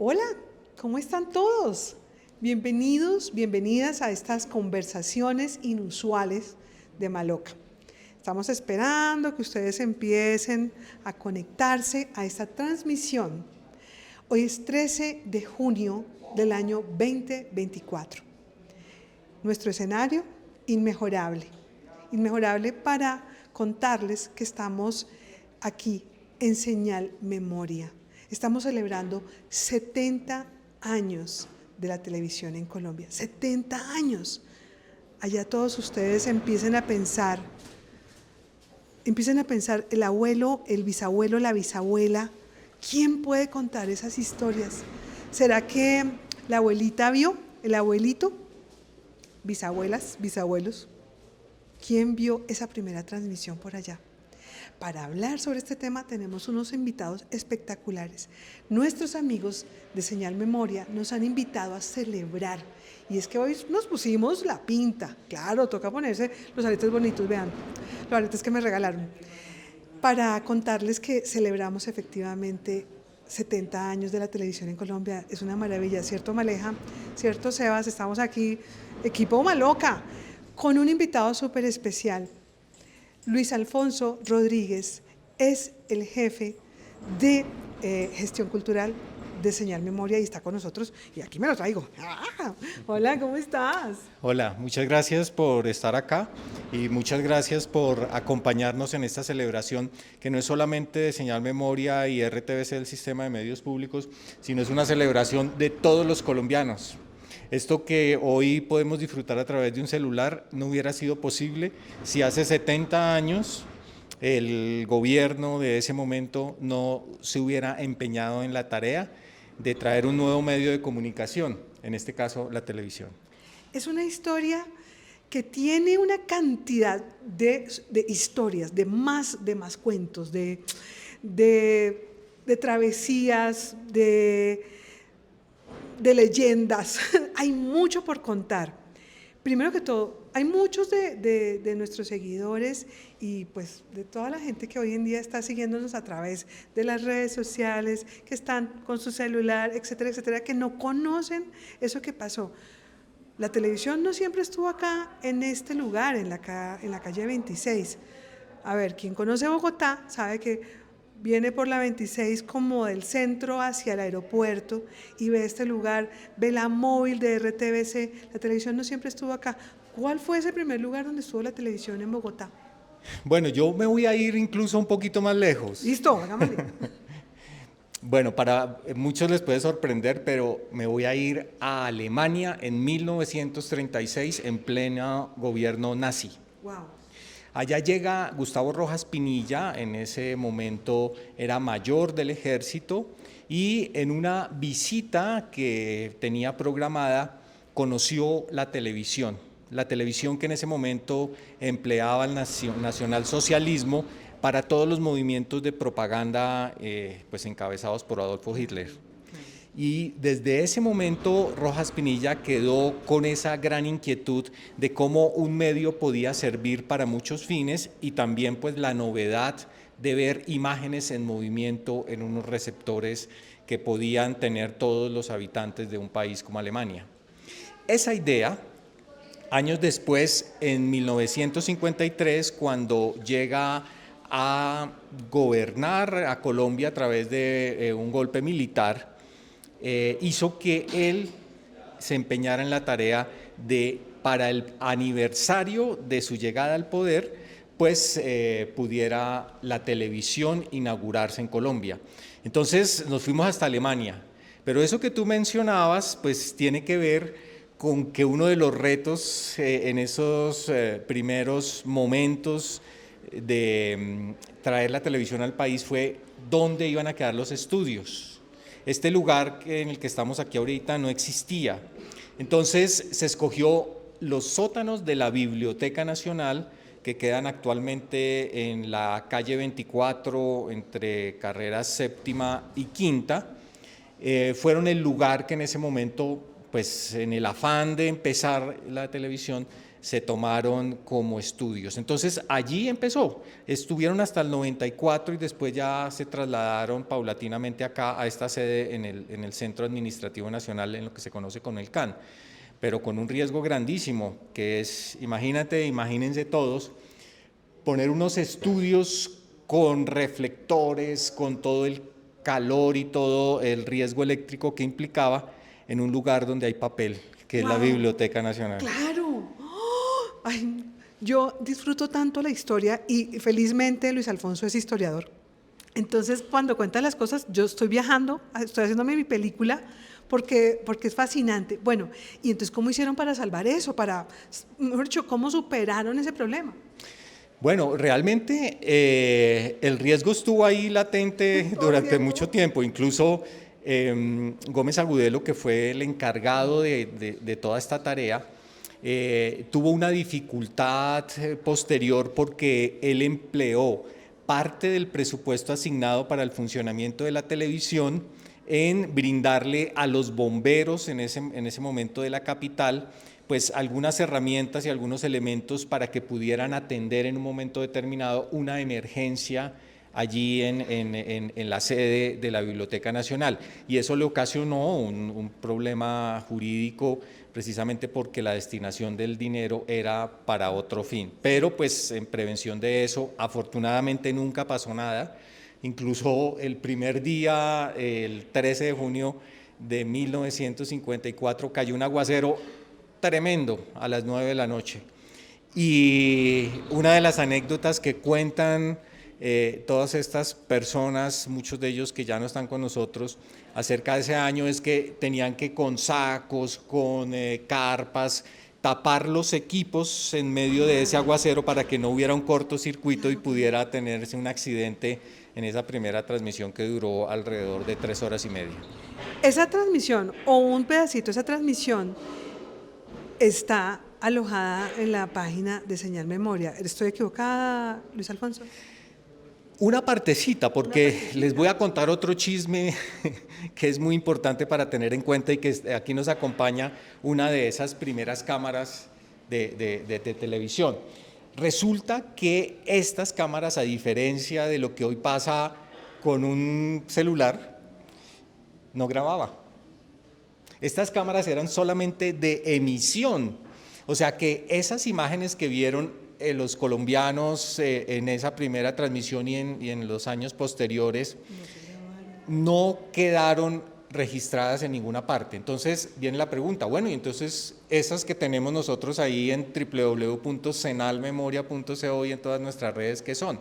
Hola, ¿cómo están todos? Bienvenidos, bienvenidas a estas conversaciones inusuales de Maloca. Estamos esperando que ustedes empiecen a conectarse a esta transmisión. Hoy es 13 de junio del año 2024. Nuestro escenario, inmejorable. Inmejorable para contarles que estamos aquí en Señal Memoria. Estamos celebrando 70 años de la televisión en Colombia. 70 años. Allá todos ustedes empiecen a pensar el abuelo, el bisabuelo, la bisabuela. ¿Quién puede contar esas historias? ¿Será que la abuelita vio? ¿El abuelito? ¿Bisabuelas? ¿Bisabuelos? ¿Quién vio esa primera transmisión por allá? Para hablar sobre este tema tenemos unos invitados espectaculares. Nuestros amigos de Señal Memoria nos han invitado a celebrar. Y es que hoy nos pusimos la pinta. Claro, toca ponerse los aretes bonitos, vean, los aretes que me regalaron. Para contarles que celebramos efectivamente 70 años de la televisión en Colombia. Es una maravilla, ¿cierto, Maleja? ¿Cierto, Sebas? Estamos aquí, equipo Maloca, con un invitado súper especial. Luis Alfonso Rodríguez es el jefe de gestión cultural de Señal Memoria y está con nosotros y aquí me lo traigo. ¡Ah! Hola, ¿cómo estás? Hola, muchas gracias por estar acá y muchas gracias por acompañarnos en esta celebración que no es solamente de Señal Memoria y RTBC del Sistema de Medios Públicos, sino es una celebración de todos los colombianos. Esto que hoy podemos disfrutar a través de un celular no hubiera sido posible si hace 70 años el gobierno de ese momento no se hubiera empeñado en la tarea de traer un nuevo medio de comunicación, en este caso la televisión. Es una historia que tiene una cantidad de historias, de más cuentos, de travesías, de leyendas. Hay mucho por contar. Primero que todo, hay muchos de nuestros seguidores y pues de toda la gente que hoy en día está siguiéndonos a través de las redes sociales, que están con su celular, etcétera, etcétera, que no conocen eso que pasó. La televisión no siempre estuvo acá en este lugar, en la calle 26. A ver, quien conoce Bogotá sabe que viene por la 26 como del centro hacia el aeropuerto y ve este lugar, ve la móvil de RTBC. La televisión no siempre estuvo acá. ¿Cuál fue ese primer lugar donde estuvo la televisión en Bogotá? Bueno, yo me voy a ir incluso un poquito más lejos. Listo, hagámosle. Bueno, para muchos les puede sorprender, pero me voy a ir a Alemania en 1936 en pleno gobierno nazi. Wow. Allá llega Gustavo Rojas Pinilla, en ese momento era mayor del ejército, y en una visita que tenía programada conoció la televisión que en ese momento empleaba el nacionalsocialismo para todos los movimientos de propaganda pues encabezados por Adolfo Hitler. Y desde ese momento Rojas Pinilla quedó con esa gran inquietud de cómo un medio podía servir para muchos fines y también pues la novedad de ver imágenes en movimiento en unos receptores que podían tener todos los habitantes de un país como Alemania. Esa idea, años después, en 1953, cuando llega a gobernar a Colombia a través de un golpe militar, hizo que él se empeñara en la tarea de, para el aniversario de su llegada al poder, pues pudiera la televisión inaugurarse en Colombia. Entonces nos fuimos hasta Alemania, pero eso que tú mencionabas, pues tiene que ver con que uno de los retos en esos primeros momentos de traer la televisión al país fue dónde iban a quedar los estudios. Este lugar en el que estamos aquí ahorita no existía. Entonces se escogió los sótanos de la Biblioteca Nacional, que quedan actualmente en la calle 24, entre carreras séptima y quinta. Fueron el lugar que en ese momento, pues en el afán de empezar la televisión, se tomaron como estudios. Entonces allí empezó, estuvieron hasta el 94 y después ya se trasladaron paulatinamente acá a esta sede en el Centro Administrativo Nacional, en lo que se conoce como el CAN, pero con un riesgo grandísimo, que es, imagínense todos, poner unos estudios con reflectores, con todo el calor y todo el riesgo eléctrico que implicaba en un lugar donde hay papel, que es la Biblioteca Nacional. ¡Claro! ¡Oh! Ay, yo disfruto tanto la historia y felizmente Luis Alfonso es historiador. Entonces, cuando cuenta las cosas, yo estoy viajando, estoy haciéndome mi película porque es fascinante. Bueno, y entonces, ¿cómo hicieron para salvar eso? Mejor dicho, ¿cómo superaron ese problema? Bueno, realmente el riesgo estuvo ahí latente durante mucho tiempo, incluso Gómez Agudelo, que fue el encargado de toda esta tarea, tuvo una dificultad posterior porque él empleó parte del presupuesto asignado para el funcionamiento de la televisión en brindarle a los bomberos en ese momento de la capital pues algunas herramientas y algunos elementos para que pudieran atender en un momento determinado una emergencia allí en la sede de la Biblioteca Nacional. Y eso le ocasionó un problema jurídico precisamente porque la destinación del dinero era para otro fin. Pero pues en prevención de eso, afortunadamente nunca pasó nada. Incluso el primer día, el 13 de junio de 1954, cayó un aguacero tremendo a las 9 de la noche. Y una de las anécdotas que cuentan todas estas personas, muchos de ellos que ya no están con nosotros, acerca de ese año es que tenían que con sacos, con carpas, tapar los equipos en medio de ese aguacero para que no hubiera un cortocircuito y pudiera tenerse un accidente en esa primera transmisión que duró alrededor de 3 horas y media. Esa transmisión o un pedacito de esa transmisión está alojada en la página de Señal Memoria. ¿Estoy equivocada, Luis Alfonso? Una partecita, porque les voy a contar otro chisme que es muy importante para tener en cuenta y que aquí nos acompaña una de esas primeras cámaras de televisión. Resulta que estas cámaras, a diferencia de lo que hoy pasa con un celular, no grababa. Estas cámaras eran solamente de emisión, o sea que esas imágenes que vieron los colombianos en esa primera transmisión y en los años posteriores no quedaron registradas en ninguna parte. Entonces viene la pregunta, bueno, y entonces esas que tenemos nosotros ahí en www.senalmemoria.co y en todas nuestras redes, ¿qué son?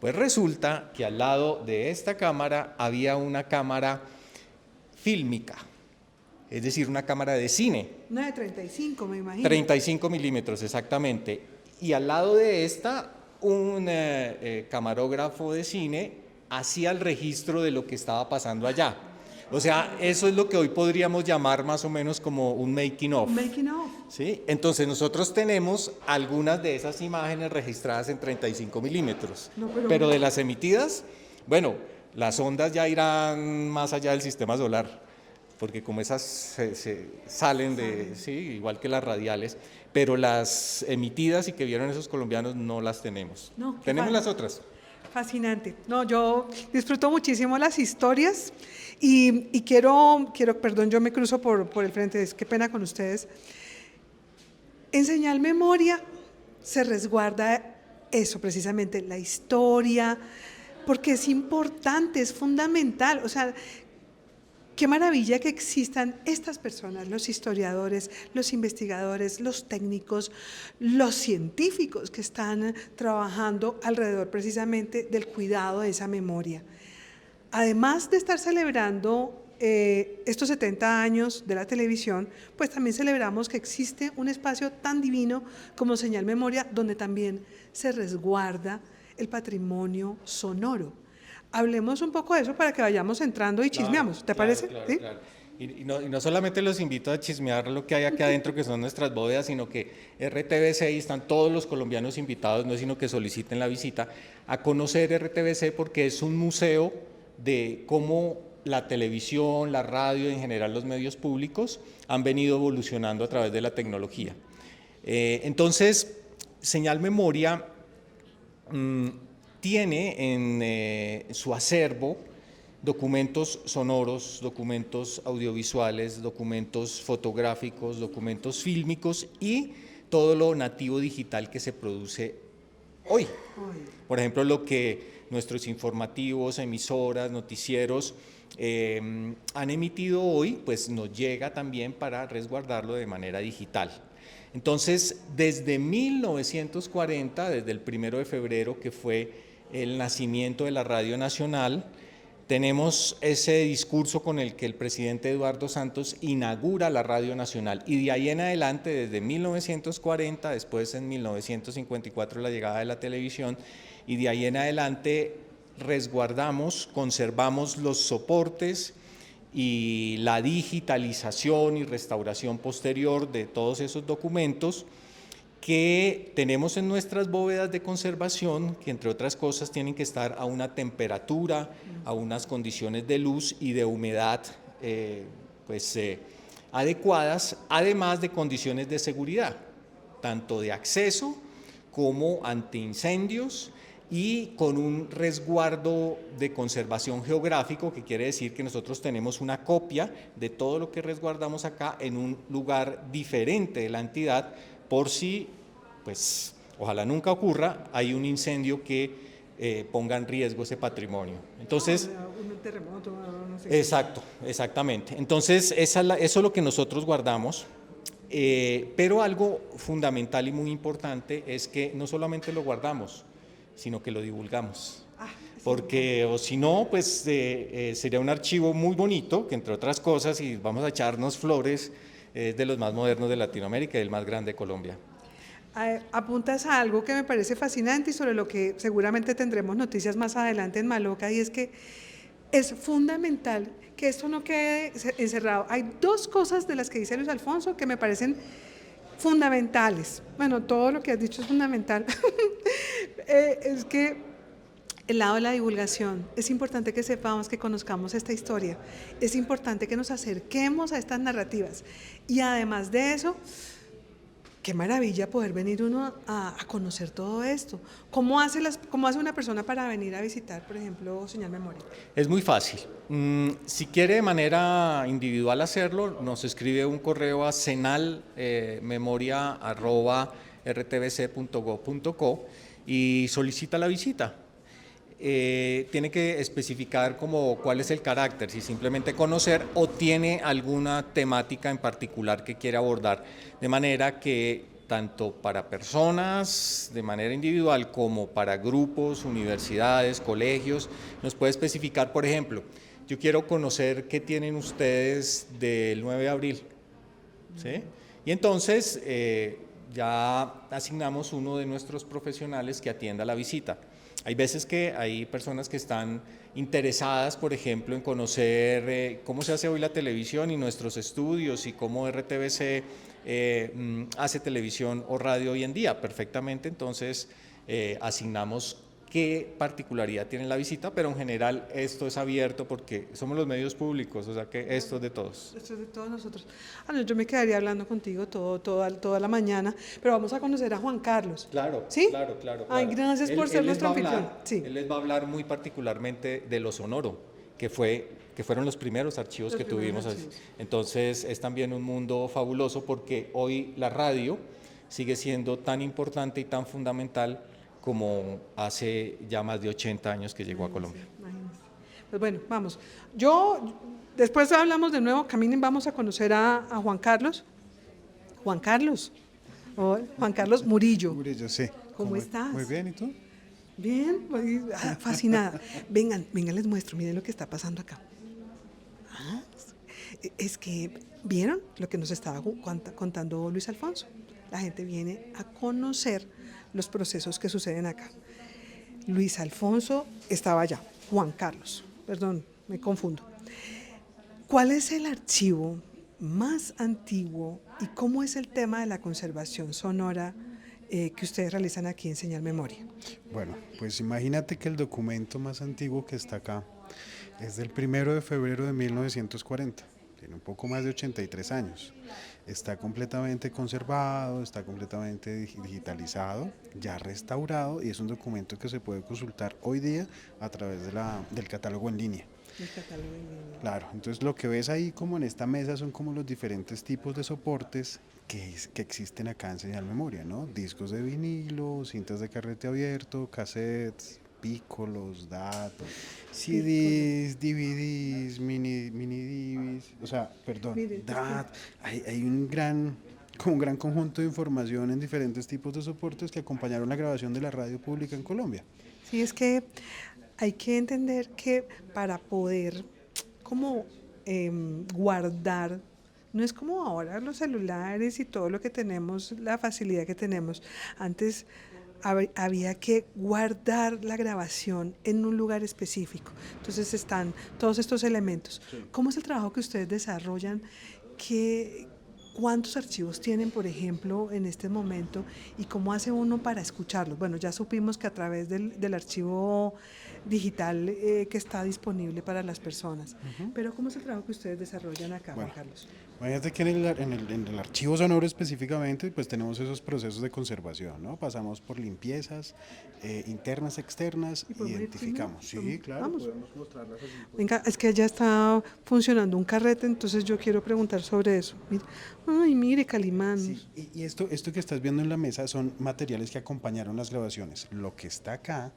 Pues resulta que al lado de esta cámara había una cámara fílmica, es decir, una cámara de cine. Una de 35, me imagino. 35 milímetros, exactamente. Y al lado de esta, un camarógrafo de cine hacía el registro de lo que estaba pasando allá. O sea, eso es lo que hoy podríamos llamar más o menos como un making of. Making of. ¿Sí? Entonces nosotros tenemos algunas de esas imágenes registradas en 35 milímetros, pero de las emitidas, bueno, las ondas ya irán más allá del sistema solar, porque como esas se salen de, sí, igual que las radiales, pero las emitidas y que vieron esos colombianos no las tenemos. No, tenemos las otras. Fascinante. No, yo disfruto muchísimo las historias y quiero, perdón, yo me cruzo por el frente, qué pena con ustedes. En Señal Memoria se resguarda eso precisamente, la historia, porque es importante, es fundamental, o sea, qué maravilla que existan estas personas, los historiadores, los investigadores, los técnicos, los científicos que están trabajando alrededor precisamente del cuidado de esa memoria. Además de estar celebrando estos 70 años de la televisión, pues también celebramos que existe un espacio tan divino como Señal Memoria, donde también se resguarda el patrimonio sonoro. Hablemos un poco de eso para que vayamos entrando y chismeamos, ¿te parece? Claro, ¿Sí? claro. Y no solamente los invito a chismear lo que hay aquí adentro, que son nuestras bóvedas, sino que RTVC, y están todos los colombianos invitados, no es sino que soliciten la visita, a conocer RTVC porque es un museo de cómo la televisión, la radio, en general los medios públicos, han venido evolucionando a través de la tecnología. Entonces, Señal Memoria tiene en su acervo documentos sonoros, documentos audiovisuales, documentos fotográficos, documentos fílmicos y todo lo nativo digital que se produce hoy. Por ejemplo, lo que nuestros informativos, emisoras, noticieros han emitido hoy, pues nos llega también para resguardarlo de manera digital. Entonces, desde 1940, desde el 1 de febrero, que fue el nacimiento de la Radio Nacional, tenemos ese discurso con el que el presidente Eduardo Santos inaugura la Radio Nacional y de ahí en adelante, desde 1940, después en 1954 la llegada de la televisión y de ahí en adelante resguardamos, conservamos los soportes y la digitalización y restauración posterior de todos esos documentos que tenemos en nuestras bóvedas de conservación, que entre otras cosas tienen que estar a una temperatura, a unas condiciones de luz y de humedad adecuadas, además de condiciones de seguridad, tanto de acceso como antiincendios y con un resguardo de conservación geográfico, que quiere decir que nosotros tenemos una copia de todo lo que resguardamos acá en un lugar diferente de la entidad, por si, pues, ojalá nunca ocurra, hay un incendio que ponga en riesgo ese patrimonio. Entonces, un terremoto, no sé. Exacto, exactamente. Entonces, eso es lo que nosotros guardamos, pero algo fundamental y muy importante es que no solamente lo guardamos, sino que lo divulgamos. Porque o si no, pues sería un archivo muy bonito, que entre otras cosas, y vamos a echarnos flores, es de los más modernos de Latinoamérica y el más grande de Colombia. Apuntas a algo que me parece fascinante y sobre lo que seguramente tendremos noticias más adelante en Maloca, y es que es fundamental que esto no quede encerrado. Hay dos cosas de las que dice Luis Alfonso que me parecen fundamentales. Bueno, todo lo que has dicho es fundamental. Es que el lado de la divulgación, es importante que sepamos, que conozcamos esta historia, es importante que nos acerquemos a estas narrativas y además de eso, qué maravilla poder venir uno a conocer todo esto. ¿Cómo hace una persona para venir a visitar, por ejemplo, Señal Memoria? Es muy fácil. Si quiere de manera individual hacerlo, nos escribe un correo a senalmemoria@rtbc.gov.co y solicita la visita. Tiene que especificar como cuál es el carácter, si simplemente conocer o tiene alguna temática en particular que quiere abordar, de manera que tanto para personas de manera individual como para grupos, universidades, colegios, nos puede especificar, por ejemplo, yo quiero conocer qué tienen ustedes del 9 de abril, ¿sí? Y entonces ya asignamos uno de nuestros profesionales que atienda la visita. Hay veces que hay personas que están interesadas, por ejemplo, en conocer cómo se hace hoy la televisión y nuestros estudios y cómo RTBC hace televisión o radio hoy en día. Perfectamente, entonces asignamos qué particularidad tiene la visita, pero en general esto es abierto porque somos los medios públicos, o sea que esto es de todos. Esto es de todos nosotros. Yo me quedaría hablando contigo toda la mañana, pero vamos a conocer a Juan Carlos. Claro, ¿sí? Claro. Ay, gracias por ser nuestro anfitrión. Sí. Él les va a hablar muy particularmente de lo sonoro, que fueron los primeros archivos que tuvimos. Entonces es también un mundo fabuloso porque hoy la radio sigue siendo tan importante y tan fundamental como hace ya más de 80 años que llegó a Colombia. Pues bueno, vamos. Después hablamos de nuevo, caminen, vamos a conocer a Juan Carlos. Juan Carlos Murillo. Murillo, sí. ¿Cómo estás? Muy bien, ¿y tú? Bien, fascinada. Vengan, les muestro, miren lo que está pasando acá. Es que, ¿vieron lo que nos estaba contando Luis Alfonso? La gente viene a conocer los procesos que suceden acá. Luis Alfonso estaba allá, Juan Carlos, perdón, me confundo. ¿Cuál es el archivo más antiguo y cómo es el tema de la conservación sonora que ustedes realizan aquí en Señal Memoria? Bueno, pues imagínate que el documento más antiguo que está acá es del 1 de febrero de 1940, tiene un poco más de 83 años. está completamente conservado, está completamente digitalizado, ya restaurado y es un documento que se puede consultar hoy día a través del catálogo en línea. El catálogo en línea. Claro, entonces lo que ves ahí como en esta mesa son como los diferentes tipos de soportes que existen acá en Señal Memoria, ¿no? Discos de vinilo, cintas de carrete abierto, cassettes, pícolos, DAT, CDs, DVDs, mini DVDs, o sea, perdón, Miren, DAT, hay como un gran conjunto de información en diferentes tipos de soportes que acompañaron la grabación de la radio pública en Colombia. Sí, es que hay que entender que para poder como guardar, no es como ahora los celulares y todo lo que tenemos, la facilidad que tenemos. Antes había que guardar la grabación en un lugar específico. Entonces están todos estos elementos. Sí. ¿Cómo es el trabajo que ustedes desarrollan? ¿Cuántos archivos tienen, por ejemplo, en este momento? ¿Y cómo hace uno para escucharlos? Bueno, ya supimos que a través del archivo digital que está disponible para las personas. Pero ¿cómo es el trabajo que ustedes desarrollan acá, Bueno, Juan Carlos? imagínate que en el archivo sonoro específicamente, pues tenemos esos procesos de conservación, ¿no? Pasamos por limpiezas internas, externas, ¿Y podemos ir identificamos. primero? Sí, claro, Vamos. podemos mostrarlas así. Venga, es que ya está funcionando un carrete, entonces yo quiero preguntar sobre eso. Mira. Ay, mire, Calimán. Sí, y esto que estás viendo en la mesa son materiales que acompañaron las grabaciones. Lo que está acá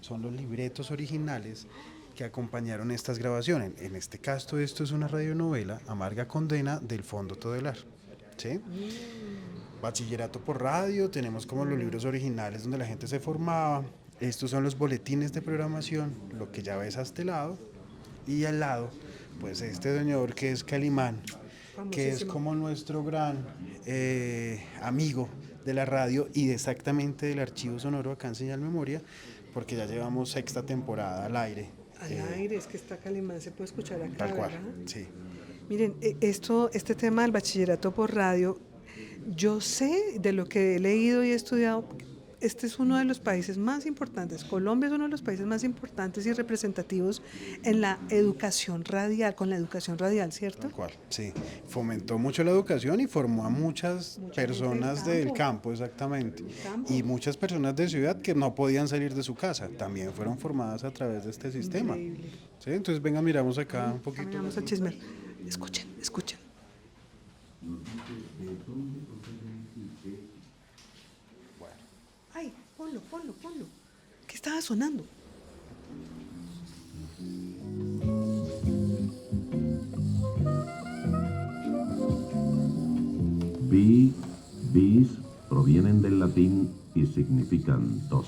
son los libretos originales que acompañaron estas grabaciones. En este caso, esto es una radionovela, Amarga Condena, del Fondo Todelar. ¿Sí? Bachillerato por radio, tenemos como los libros originales donde la gente se formaba. Estos son los boletines de programación, lo que ya ves a este lado. Y al lado, pues este señor que es Calimán, que es como nuestro gran amigo de la radio y exactamente del archivo sonoro acá en Señal Memoria, porque ya llevamos sexta temporada al aire. Al aire, es que está Calimán, se puede escuchar acá, Tal cual, ¿verdad? sí. Miren, este tema del bachillerato por radio, yo sé de lo que he leído y he estudiado, este es uno de los países más importantes, Colombia es uno de los países más importantes y representativos en la educación radial, con la educación radial, ¿cierto? Tal cual, sí. Fomentó mucho la educación y formó a muchas Mucha personas gente del del campo, exactamente. campo. Y muchas personas de ciudad que no podían salir de su casa, también fueron formadas a través de este sistema. Increíble. ¿Sí? Entonces, venga, miramos acá un poquito. Caminamos a chismear. Escuchen, escuchen. Ay, ponlo. ¿Qué estaba sonando? Bis provienen del latín y significan dos.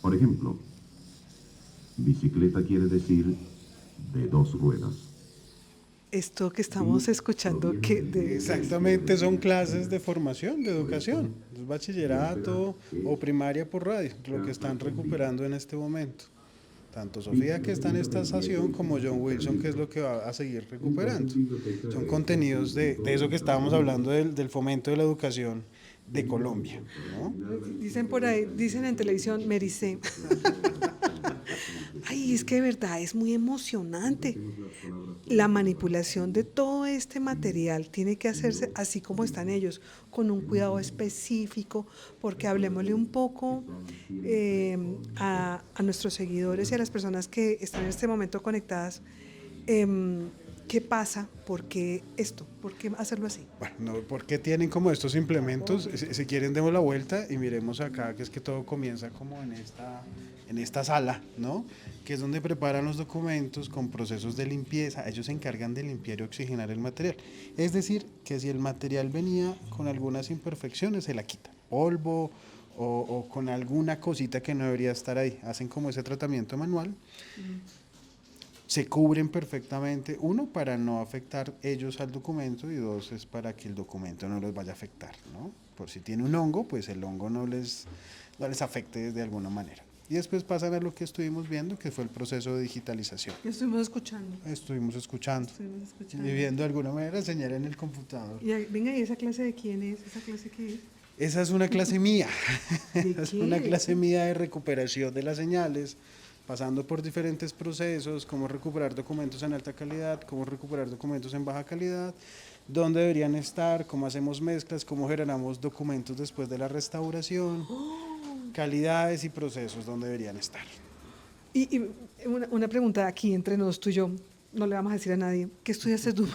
Por ejemplo, bicicleta quiere decir de dos ruedas. Esto que estamos escuchando, Exactamente, son clases de formación, de educación, es bachillerato o primaria por radio, lo que están recuperando en este momento. Tanto Sofía, que está en esta estación, como John Wilson, que es lo que va a seguir recuperando. Son contenidos de eso que estábamos hablando del fomento de la educación de Colombia, ¿no? dicen por ahí, dicen en televisión, Mericé. Ay, es que de verdad es muy emocionante. La manipulación de todo este material tiene que hacerse así como están ellos, con un cuidado específico, porque hablemosle un poco a nuestros seguidores y a las personas que están en este momento conectadas. ¿Qué pasa? ¿Por qué esto? ¿Por qué hacerlo así? Bueno, no, ¿por qué tienen como estos implementos? Si quieren, demos la vuelta y miremos acá, que es que todo comienza como en esta sala, ¿no? Que es donde preparan los documentos con procesos de limpieza. Ellos se encargan de limpiar y oxigenar el material. Es decir, que si el material venía con algunas imperfecciones, se la quita. Polvo o con alguna cosita que no debería estar ahí. Hacen como ese tratamiento manual. Se cubren perfectamente, uno, para no afectar ellos al documento y dos, es para que el documento no los vaya a afectar, ¿no? Por si tiene un hongo, pues el hongo no les afecte de alguna manera. Y después pasan a lo que estuvimos viendo, que fue el proceso de digitalización. Estuvimos escuchando. Estuvimos escuchando y viendo de alguna manera señal en el computador. Venga, ¿y esa clase de quién es? ¿Esa clase qué es? Esa es una clase mía, ¿De es qué? una clase mía de recuperación de las señales, pasando por diferentes procesos, cómo recuperar documentos en alta calidad, cómo recuperar documentos en baja calidad, dónde deberían estar, cómo hacemos mezclas, cómo generamos documentos después de la restauración, calidades y procesos donde deberían estar. Y una pregunta aquí entre nosotros, tú y yo, no le vamos a decir a nadie, ¿qué estudiaste tú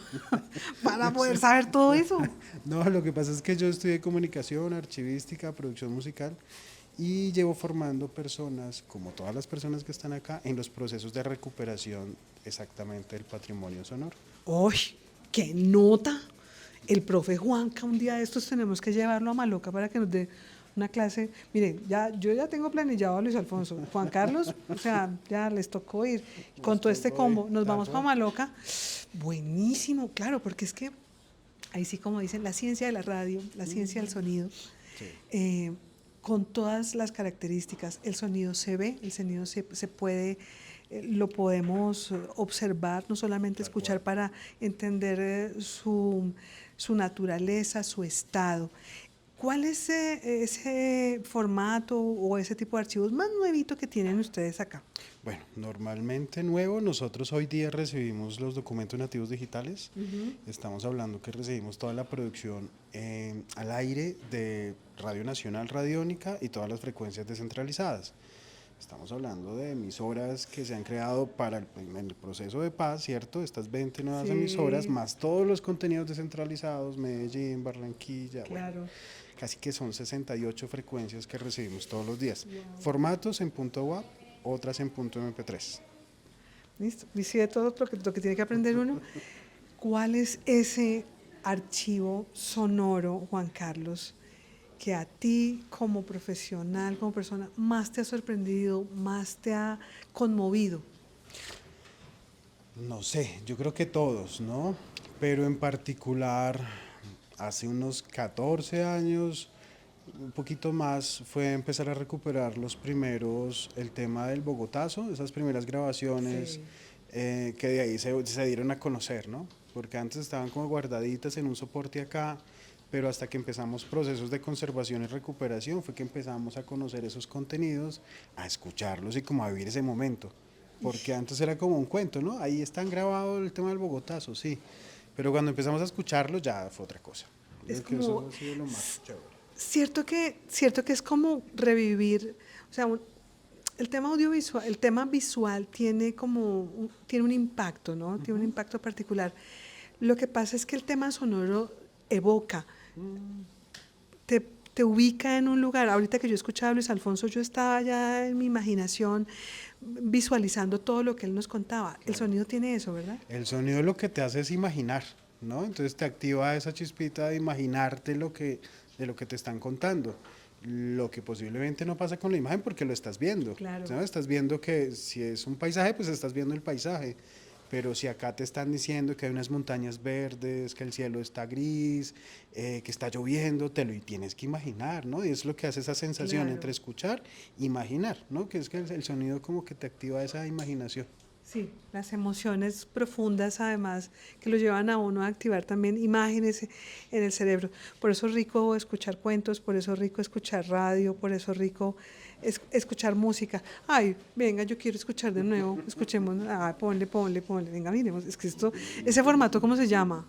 para poder saber todo eso? No, lo que pasa es que yo estudié comunicación, archivística, producción musical y llevo formando personas, como todas las personas que están acá, en los procesos de recuperación exactamente del patrimonio sonoro. ¡Uy! ¡Qué nota! El profe Juanca, un día de estos tenemos que llevarlo a Maloca para que nos dé una clase. Mire, yo ya tengo planillado a Luis Alfonso. Juan Carlos, o sea, ya les tocó ir. Con todo este combo, nos vamos para Maloca. Buenísimo, claro, porque es que ahí sí, como dicen, la ciencia de la radio, la ciencia del sonido, con todas las características, el sonido se ve, el sonido se puede, lo podemos observar, no solamente escuchar para entender su naturaleza, su estado. ¿Cuál es ese formato o ese tipo de archivos más nuevito que tienen ustedes acá? Bueno, normalmente nuevo, nosotros hoy día recibimos los documentos nativos digitales. Estamos hablando que recibimos toda la producción al aire de Radio Nacional Radiónica y todas las frecuencias descentralizadas. Estamos hablando de emisoras que se han creado en el proceso de paz, ¿cierto? Estas 20 nuevas emisoras, más todos los contenidos descentralizados, Medellín, Barranquilla, Claro. bueno, casi que son 68 frecuencias que recibimos todos los días. Formatos en punto .wav, otras en punto .mp3. Listo. Y si de todo lo que tiene que aprender uno, ¿cuál es ese archivo sonoro, Juan Carlos, que a ti como profesional, como persona, más te ha sorprendido, más te ha conmovido? No sé, yo creo que todos, ¿no? Pero en particular, hace unos 14 años, un poquito más, fue empezar a recuperar el tema del Bogotazo, esas primeras grabaciones que de ahí se dieron a conocer, ¿no? Porque antes estaban como guardaditas en un soporte acá, pero hasta que empezamos procesos de conservación y recuperación fue que empezamos a conocer esos contenidos, a escucharlos y como a vivir ese momento. Porque antes era como un cuento, ¿no? Ahí están grabados el tema del Bogotazo, sí. Pero cuando empezamos a escucharlo ya fue otra cosa. Es Creo que como, eso ha sido lo más chévere. cierto que es como revivir, o sea, el tema audiovisual, el tema visual tiene tiene un impacto, ¿no? Tiene un impacto particular. Lo que pasa es que el tema sonoro evoca, te ubica en un lugar. Ahorita que yo escuchaba a Luis Alfonso, yo estaba ya en mi imaginación visualizando todo lo que él nos contaba. El sonido tiene eso, ¿verdad? El sonido lo que te hace es imaginar, ¿no? Entonces te activa esa chispita de imaginarte de lo que te están contando. Lo que posiblemente no pasa con la imagen porque lo estás viendo. Claro. ¿No? Estás viendo que si es un paisaje, pues estás viendo el paisaje. Pero si acá te están diciendo que hay unas montañas verdes, que el cielo está gris, que está lloviendo, tienes que imaginar, ¿no? Y es lo que hace esa sensación entre escuchar e imaginar, ¿no? Que es que el sonido como que te activa esa imaginación. Sí, las emociones profundas además que lo llevan a uno a activar también imágenes en el cerebro. Por eso es rico escuchar cuentos, por eso es rico escuchar radio, por eso es rico escuchar música. Ay, venga, yo quiero escuchar de nuevo, escuchemos, ponle, venga, miremos, es que ese formato, ¿cómo se llama?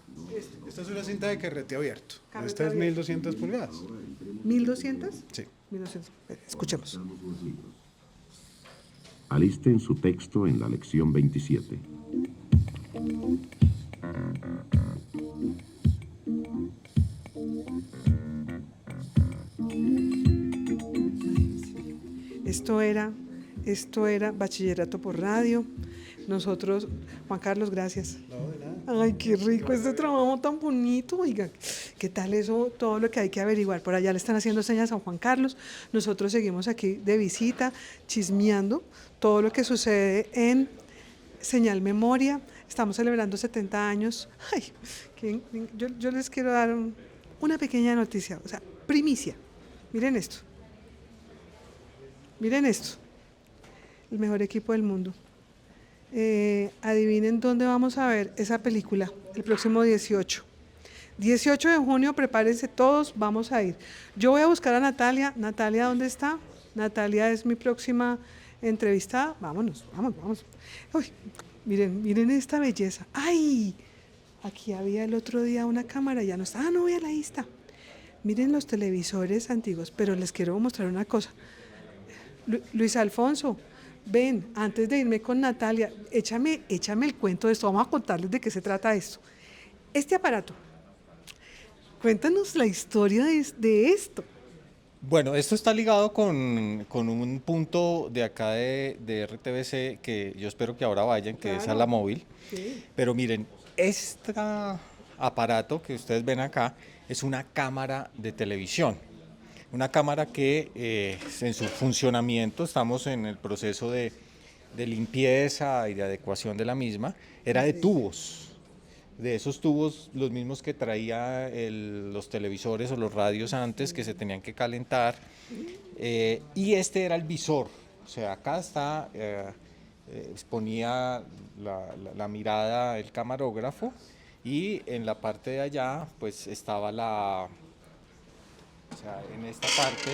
Esta es una cinta de carrete abierto. Carrete Esta es abierto. 1200 pulgadas. ¿1200? Sí. 1200. Escuchemos. Alisten su texto en la lección 27. Esto era Bachillerato por Radio. Nosotros, Juan Carlos, gracias. No, de nada. Ay, qué rico este trabajo tan bonito. Oiga, ¿qué tal eso? Todo lo que hay que averiguar. Por allá le están haciendo señas a Juan Carlos. Nosotros seguimos aquí de visita, chismeando todo lo que sucede en Señal Memoria. Estamos celebrando 70 años. Ay, yo les quiero dar una pequeña noticia, o sea, primicia. Miren esto. Miren esto. El mejor equipo del mundo. Adivinen dónde vamos a ver esa película el próximo 18 de junio, prepárense todos, vamos a ir. Yo voy a buscar a Natalia. Natalia, ¿dónde está? Natalia es mi próxima entrevistada. Vámonos. Uy, miren esta belleza. ¡Ay! Aquí había el otro día una cámara, ya no está. Ah, no, vea, ahí está. Miren los televisores antiguos, pero les quiero mostrar una cosa. Luis Alfonso, ven, antes de irme con Natalia, échame el cuento de esto. Vamos a contarles de qué se trata esto. Este aparato, cuéntanos la historia de esto. Bueno, esto está ligado con un punto de acá de RTBC que yo espero que ahora vayan, que es a la móvil. Sí. Pero miren, este aparato que ustedes ven acá es una cámara de televisión. Una cámara que en su funcionamiento, estamos en el proceso de limpieza y de adecuación de la misma, era de tubos. De esos tubos, los mismos que traía los televisores o los radios antes, que se tenían que calentar, y este era el visor. O sea, acá está, ponía la mirada el camarógrafo, y en la parte de allá pues estaba o sea, en esta parte,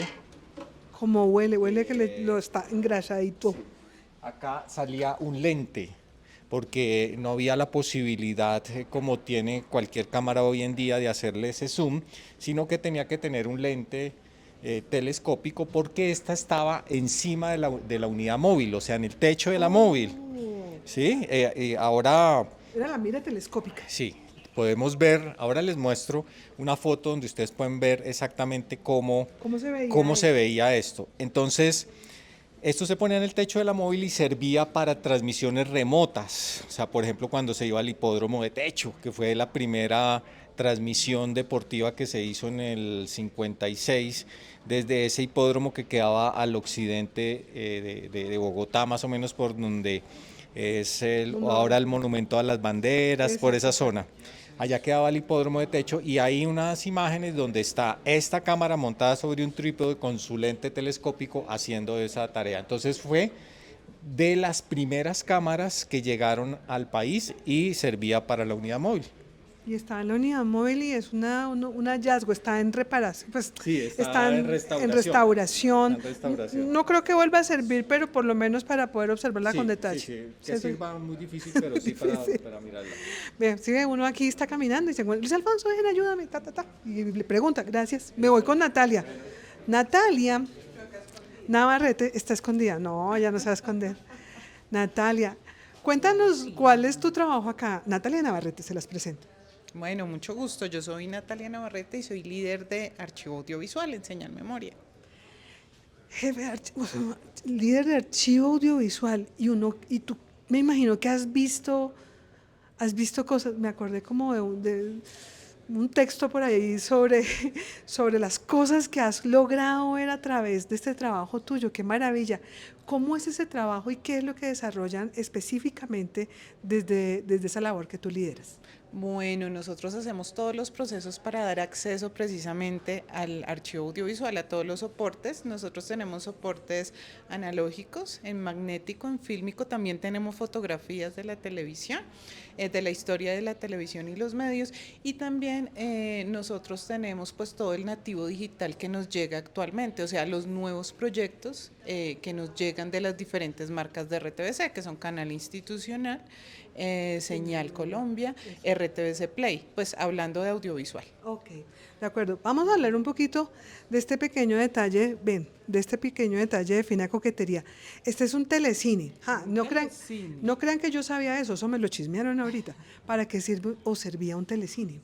Como huele que lo está engrasadito. acá salía un lente, porque no había la posibilidad, como tiene cualquier cámara hoy en día, de hacerle ese zoom, sino que tenía que tener un lente telescópico, porque esta estaba encima de la unidad móvil, o sea, en el techo de la móvil. ¿Sí? Ahora, Era la mira telescópica. sí, podemos ver, ahora les muestro una foto donde ustedes pueden ver exactamente cómo se veía esto. Entonces, esto se ponía en el techo de la móvil y servía para transmisiones remotas. O sea, por ejemplo, cuando se iba al hipódromo de techo, que fue la primera transmisión deportiva que se hizo en el 56, desde ese hipódromo que quedaba al occidente de Bogotá, más o menos por donde es ahora el Monumento a las Banderas, por esa zona. Allá quedaba el hipódromo de techo, y hay unas imágenes donde está esta cámara montada sobre un trípode con su lente telescópico haciendo esa tarea. Entonces fue de las primeras cámaras que llegaron al país y servía para la unidad móvil. Y está en la unidad móvil y es un hallazgo, está en reparación, pues Sí, está en restauración. Está en restauración. No creo que vuelva a servir, pero por lo menos para poder observarla con detalle. Sí, Sí, que sí. sirva muy difícil, pero sí para mirarla. Ve, sí, uno aquí está caminando y se encuentra, Luis Alfonso, ven, ayúdame, y le pregunta, gracias. Me voy con Natalia. Natalia Navarrete está escondida. No, ella no se va a esconder. Natalia, cuéntanos cuál es tu trabajo acá. Natalia Navarrete, se las presento. Bueno, mucho gusto. Yo soy Natalia Navarrete y soy líder de Archivo Audiovisual en Señal Memoria. Jefe líder de archivo audiovisual, y tú me imagino que has visto cosas. Me acordé como de un texto por ahí sobre las cosas que has logrado ver a través de este trabajo tuyo. Qué maravilla. ¿Cómo es ese trabajo y qué es lo que desarrollan específicamente desde esa labor que tú lideras? Bueno, nosotros hacemos todos los procesos para dar acceso precisamente al archivo audiovisual, a todos los soportes. Nosotros tenemos soportes analógicos, en magnético, en fílmico, también tenemos fotografías de la televisión, de la historia de la televisión y los medios, y también nosotros tenemos pues todo el nativo digital que nos llega actualmente, o sea, los nuevos proyectos que nos llegan de las diferentes marcas de RTBC, que son Canal Institucional, Señal Colombia, RTBC Play, pues hablando de audiovisual. Ok, de acuerdo. Vamos a hablar un poquito de este pequeño detalle, de este pequeño detalle de fina coquetería. Este es un telecine. No crean que yo sabía eso me lo chismearon ahorita. ¿Para qué sirve o servía un telecine?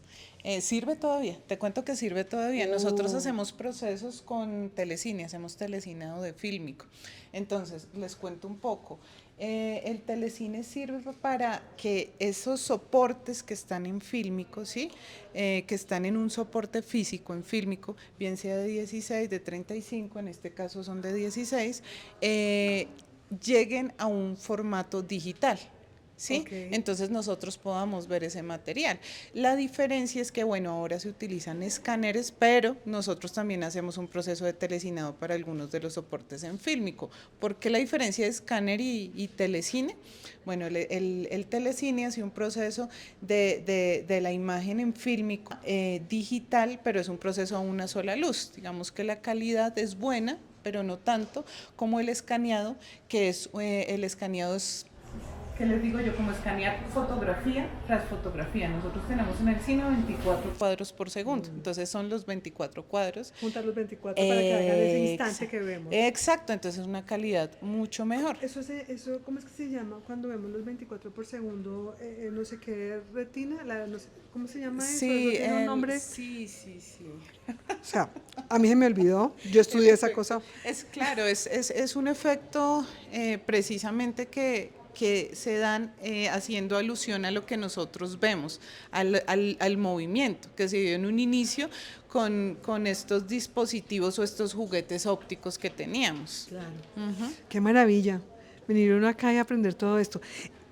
Sirve todavía, te cuento que sirve todavía. Nosotros hacemos procesos con telecine, hacemos telecinado de fílmico. Entonces, les cuento un poco. El telecine sirve para que esos soportes que están en fílmico, ¿sí? Que están en un soporte físico en fílmico, bien sea de 16, de 35, en este caso son de 16, lleguen a un formato digital. ¿Sí? Okay. Entonces nosotros podamos ver ese material. La diferencia es que, bueno, ahora se utilizan escáneres, pero nosotros también hacemos un proceso de telecinado para algunos de los soportes en fílmico. ¿Por qué la diferencia de escáner y telecine? Bueno, el telecine hace un proceso de la imagen en fílmico digital, pero es un proceso a una sola luz. Digamos que la calidad es buena, pero no tanto como el escaneado, que es el escaneado es ¿qué les digo yo? Como escanear fotografía tras fotografía. Nosotros tenemos en el cine 24 cuadros por segundo, entonces son los 24 cuadros. Juntar los 24 para que hagan ese instante que vemos. Exacto, entonces es una calidad mucho mejor. Eso, ¿cómo es que se llama cuando vemos los 24 por segundo? No sé qué, retina, no sé, ¿cómo se llama eso? Sí, ¿Eso tiene un nombre? sí. O sea, a mí se me olvidó, yo estudié esa cosa. Claro, es un efecto precisamente que se dan haciendo alusión a lo que nosotros vemos, al movimiento que se dio en un inicio con estos dispositivos o estos juguetes ópticos que teníamos. Claro. Qué maravilla venir uno acá y aprender todo esto.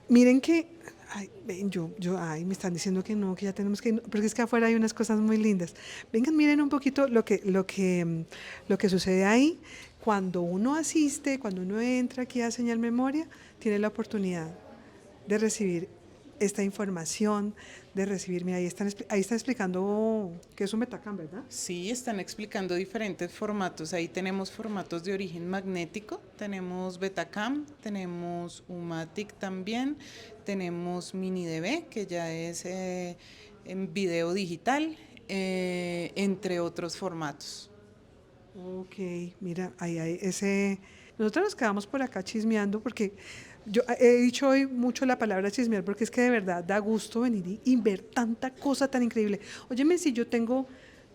Miren que, ay, ven, ay, me están diciendo que no, que ya tenemos que ir, porque es que afuera hay unas cosas muy lindas. Vengan, miren un poquito lo que sucede ahí. Cuando uno asiste, cuando uno entra aquí a Señal Memoria, tiene la oportunidad de recibir esta información, de recibir, mira, ahí están explicando qué es un Betacam, ¿verdad? Sí, están explicando diferentes formatos. Ahí tenemos formatos de origen magnético, tenemos Betacam, tenemos Umatic también, tenemos MiniDB, que ya es en video digital, entre otros formatos. Ok, mira, ahí hay ese... Nosotros nos quedamos por acá chismeando porque yo he dicho hoy mucho la palabra chismear porque es que de verdad da gusto venir y ver tanta cosa tan increíble. Óyeme, si yo tengo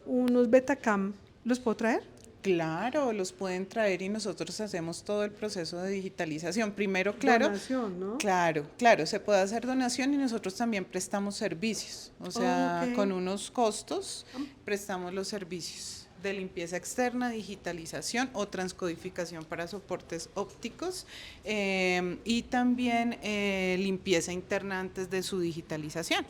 unos Betacam, ¿los puedo traer? Claro, los pueden traer y nosotros hacemos todo el proceso de digitalización. Primero, claro, Donación, ¿no? claro, se puede hacer donación y nosotros también prestamos servicios, o sea, Ok. con unos costos prestamos los servicios de limpieza externa, digitalización o transcodificación para soportes ópticos y también limpieza interna antes de su digitalización.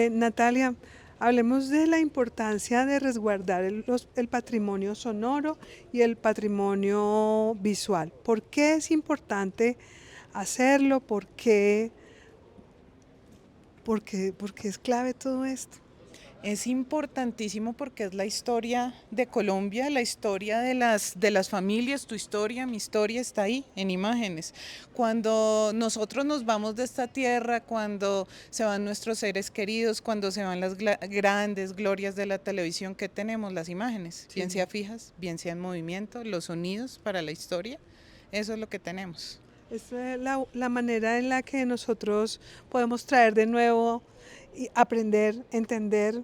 Natalia, hablemos de la importancia de resguardar el patrimonio sonoro y el patrimonio visual. ¿Por qué es importante hacerlo? ¿Por qué es clave todo esto? Es importantísimo porque es la historia de Colombia, la historia de las familias, tu historia, mi historia está ahí en imágenes. Cuando nosotros nos vamos de esta tierra, cuando se van nuestros seres queridos, cuando se van las grandes glorias de la televisión, ¿qué tenemos? Las imágenes, Sí. bien sea fijas, bien sea en movimiento, los sonidos para la historia, eso es lo que tenemos. Es la manera en la que nosotros podemos traer de nuevo y aprender, entender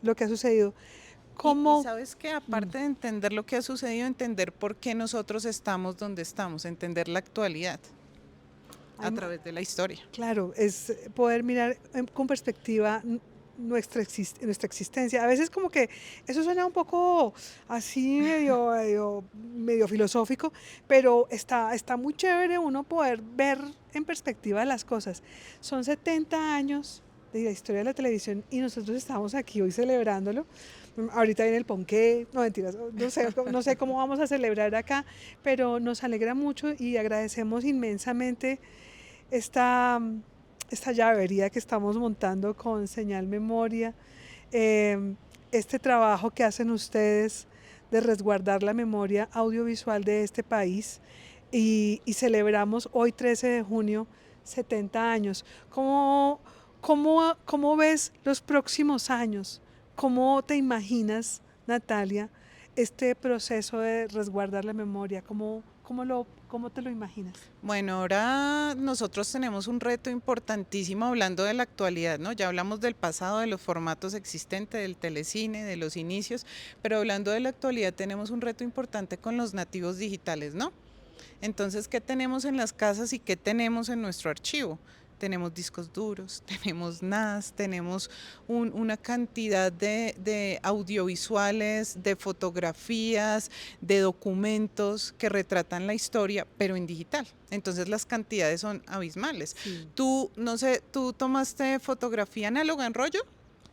lo que ha sucedido. Y sabes que aparte de entender lo que ha sucedido, entender por qué nosotros estamos donde estamos, entender la actualidad a través de la historia. Claro, es poder mirar con perspectiva nuestra existencia. A veces como que eso suena un poco así medio filosófico, pero está muy chévere uno poder ver en perspectiva las cosas. Son 70 años de la historia de la televisión y nosotros estamos aquí hoy celebrándolo. Ahorita viene el ponqué, no mentiras, no sé cómo vamos a celebrar acá, pero nos alegra mucho y agradecemos inmensamente esta llavería que estamos montando con Señal Memoria, este trabajo que hacen ustedes de resguardar la memoria audiovisual de este país y celebramos hoy 13 de junio 70 años. ¿Cómo ves los próximos años? ¿Cómo te imaginas, Natalia, este proceso de resguardar la memoria? ¿Cómo te lo imaginas? Bueno, ahora nosotros tenemos un reto importantísimo hablando de la actualidad, ¿no? Ya hablamos del pasado, de los formatos existentes, del telecine, de los inicios, pero hablando de la actualidad tenemos un reto importante con los nativos digitales, ¿no? Entonces, ¿qué tenemos en las casas y qué tenemos en nuestro archivo? Tenemos discos duros, tenemos NAS, tenemos una cantidad de audiovisuales, de fotografías, de documentos que retratan la historia, pero en digital. Entonces las cantidades son abismales. Sí. Tú, no sé, ¿tú tomaste fotografía análoga en rollo?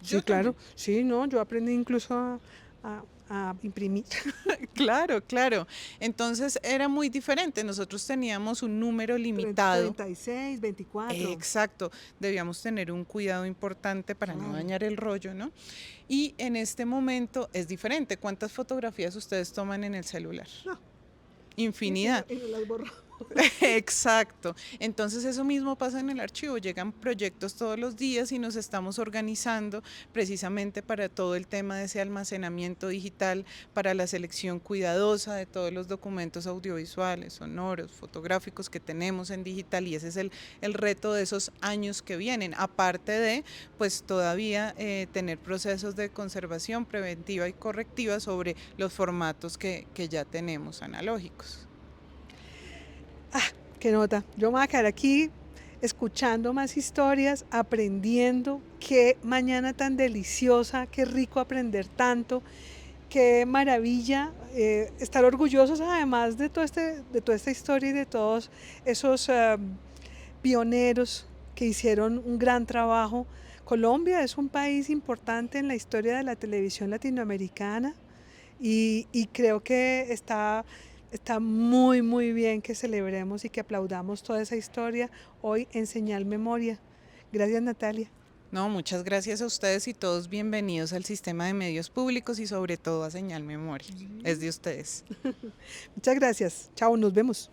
Sí, Yo claro. también. Sí, no, yo aprendí incluso a imprimir. Claro. Entonces era muy diferente. Nosotros teníamos un número limitado. 36, 24. Exacto, debíamos tener un cuidado importante para no Claro. dañar el rollo, ¿no? Y en este momento es diferente. ¿Cuántas fotografías ustedes toman en el celular? No. Infinidad. Y no las borro. Exacto. Entonces eso mismo pasa en el archivo. Llegan proyectos todos los días y nos estamos organizando precisamente para todo el tema de ese almacenamiento digital, para la selección cuidadosa de todos los documentos audiovisuales, sonoros, fotográficos que tenemos en digital, y ese es el reto de esos años que vienen. Aparte de, pues todavía tener procesos de conservación preventiva y correctiva sobre los formatos que ya tenemos analógicos. Qué nota. Yo me voy a quedar aquí escuchando más historias, aprendiendo. Qué mañana tan deliciosa, qué rico aprender tanto, qué maravilla estar orgullosos además de toda esta historia y de todos esos pioneros que hicieron un gran trabajo. Colombia es un país importante en la historia de la televisión latinoamericana y creo que está muy, muy bien que celebremos y que aplaudamos toda esa historia hoy en Señal Memoria. Gracias, Natalia. No, muchas gracias a ustedes y todos bienvenidos al sistema de medios públicos y sobre todo a Señal Memoria. Es de ustedes. Muchas gracias. Chao, nos vemos.